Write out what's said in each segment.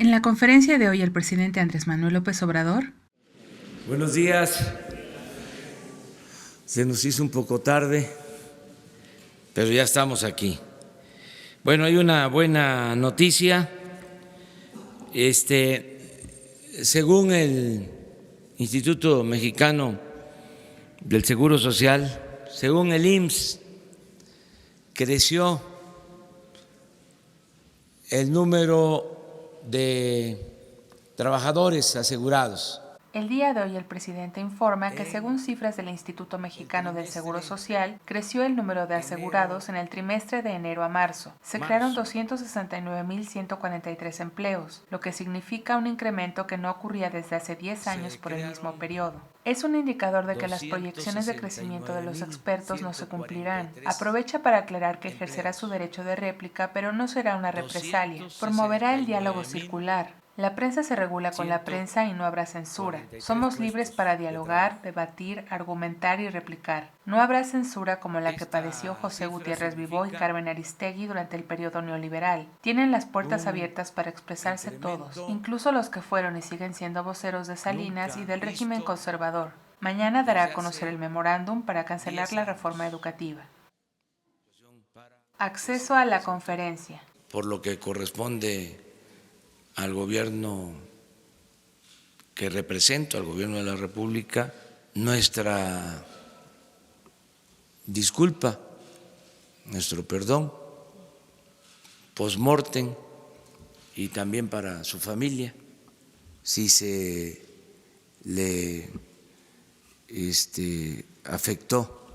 En la conferencia de hoy, el presidente Andrés Manuel López Obrador. Buenos días. Se nos hizo un poco tarde, pero ya estamos aquí. Bueno, hay una buena noticia. Según el Instituto Mexicano del Seguro Social, según el IMSS, creció el número de trabajadores asegurados. El día de hoy el presidente informa que según cifras del Instituto Mexicano del Seguro Social, creció el número de asegurados en el trimestre de enero a marzo. Se crearon 269.143 empleos, lo que significa un incremento que no ocurría desde hace 10 años por el mismo periodo. Es un indicador de que las proyecciones de crecimiento de los expertos no se cumplirán. Aprovecha para aclarar que ejercerá su derecho de réplica, pero no será una represalia. Promoverá el diálogo circular. La prensa se regula con la prensa y no habrá censura. Somos libres para dialogar, debatir, argumentar y replicar. No habrá censura como la que padeció José Gutiérrez Vivó y Carmen Aristegui durante el periodo neoliberal. Tienen las puertas abiertas para expresarse todos, incluso los que fueron y siguen siendo voceros de Salinas y del régimen conservador. Mañana dará a conocer el memorándum para cancelar la reforma educativa. Acceso a la conferencia. Por lo que corresponde al gobierno que represento, al gobierno de la República, nuestra disculpa, nuestro perdón, post-mortem y también para su familia, si se le afectó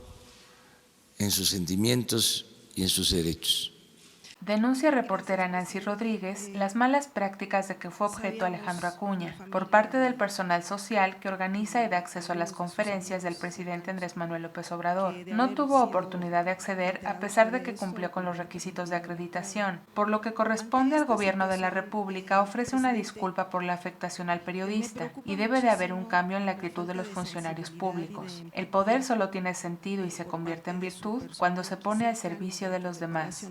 en sus sentimientos y en sus derechos. Denuncia reportera Nancy Rodríguez las malas prácticas de que fue objeto Alejandro Acuña por parte del personal social que organiza y da acceso a las conferencias del presidente Andrés Manuel López Obrador. No tuvo oportunidad de acceder a pesar de que cumplió con los requisitos de acreditación, por lo que corresponde al gobierno de la República ofrece una disculpa por la afectación al periodista y debe de haber un cambio en la actitud de los funcionarios públicos. El poder solo tiene sentido y se convierte en virtud cuando se pone al servicio de los demás.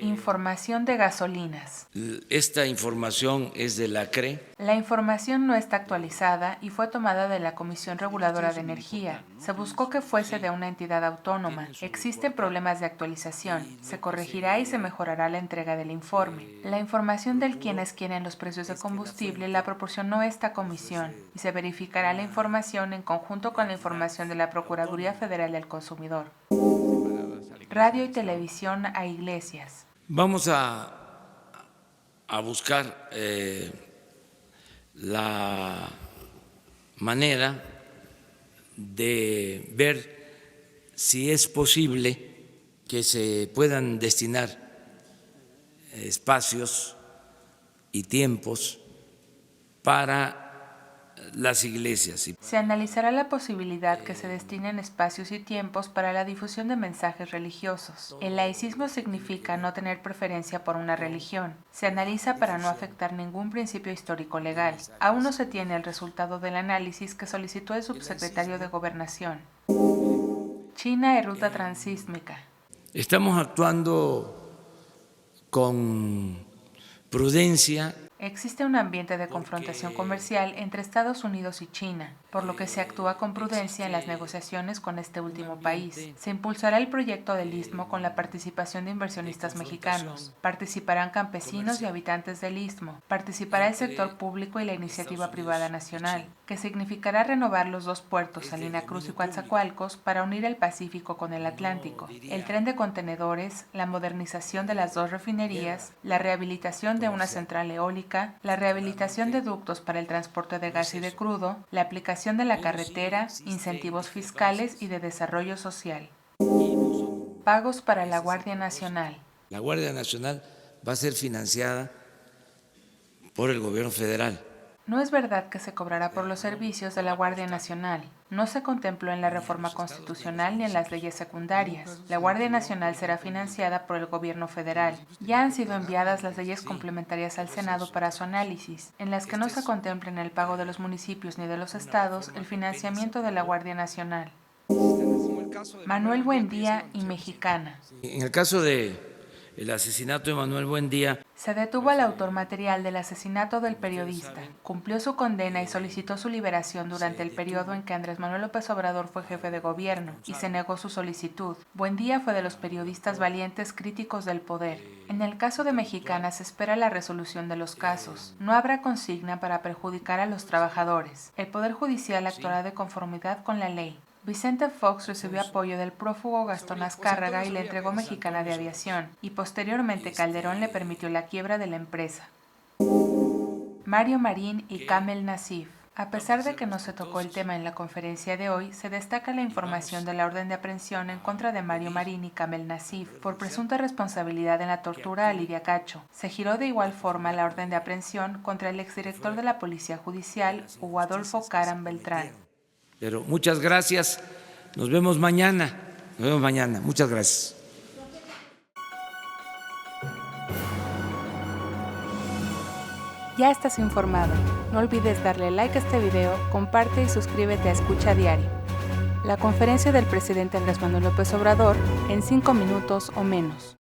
Información de gasolinas. Esta información es de la CRE. La información no está actualizada y fue tomada de la Comisión Reguladora de Energía. Se buscó que fuese de una entidad autónoma. Existen problemas de actualización. Se corregirá y se mejorará la entrega del informe. La información del quiénes quieren los precios de combustible la proporcionó esta comisión y se verificará la información en conjunto con la información de la Procuraduría Federal del Consumidor. Radio y televisión a iglesias. Vamos a buscar la manera de ver si es posible que se puedan destinar espacios y tiempos para las iglesias. Se analizará la posibilidad que se destinen espacios y tiempos para la difusión de mensajes religiosos. El laicismo significa no tener preferencia por una religión. Se analiza para no afectar ningún principio histórico legal. Aún no se tiene el resultado del análisis que solicitó el subsecretario de Gobernación. China y ruta transísmica. Estamos actuando con prudencia. Existe un ambiente de confrontación comercial entre Estados Unidos y China, por lo que se actúa con prudencia en las negociaciones con este último país. Se impulsará el proyecto del Istmo con la participación de inversionistas mexicanos. Participarán campesinos y habitantes del Istmo. Participará el sector público y la iniciativa privada nacional, que significará renovar los dos puertos Salina Cruz y Coatzacoalcos para unir el Pacífico con el Atlántico, el tren de contenedores, la modernización de las dos refinerías, la rehabilitación de una central eólica, la rehabilitación de ductos para el transporte de gas y de crudo, la aplicación de la carretera, incentivos fiscales y de desarrollo social. Pagos para la Guardia Nacional. La Guardia Nacional va a ser financiada por el gobierno federal. No es verdad que se cobrará por los servicios de la Guardia Nacional. No se contempló en la reforma constitucional ni en las leyes secundarias. La Guardia Nacional será financiada por el gobierno federal. Ya han sido enviadas las leyes complementarias al Senado para su análisis, en las que no se contempla en el pago de los municipios ni de los estados el financiamiento de la Guardia Nacional. Manuel Buendía y Mexicana. En el caso del asesinato de Manuel Buendía, Se detuvo al autor material del asesinato del periodista, cumplió su condena y solicitó su liberación durante el periodo en que Andrés Manuel López Obrador fue jefe de gobierno, y se negó su solicitud. Buendía fue de los periodistas valientes críticos del poder. En el caso de Mexicana se espera la resolución de los casos. No habrá consigna para perjudicar a los trabajadores. El Poder Judicial actuará de conformidad con la ley. Vicente Fox recibió apoyo del prófugo Gastón Azcárraga y le entregó Mexicana de Aviación, y posteriormente Calderón le permitió la quiebra de la empresa. Mario Marín y Kamel Nacif. A pesar de que no se tocó el tema en la conferencia de hoy, se destaca la información de la orden de aprehensión en contra de Mario Marín y Kamel Nacif por presunta responsabilidad en la tortura a Lidia Cacho. Se giró de igual forma la orden de aprehensión contra el exdirector de la Policía Judicial, Hugo Adolfo Caram Beltrán. Pero muchas gracias. Nos vemos mañana. Muchas gracias. Ya estás informado. No olvides darle like a este video, comparte y suscríbete a Escucha Diario. La conferencia del presidente Andrés Manuel López Obrador en 5 minutos o menos.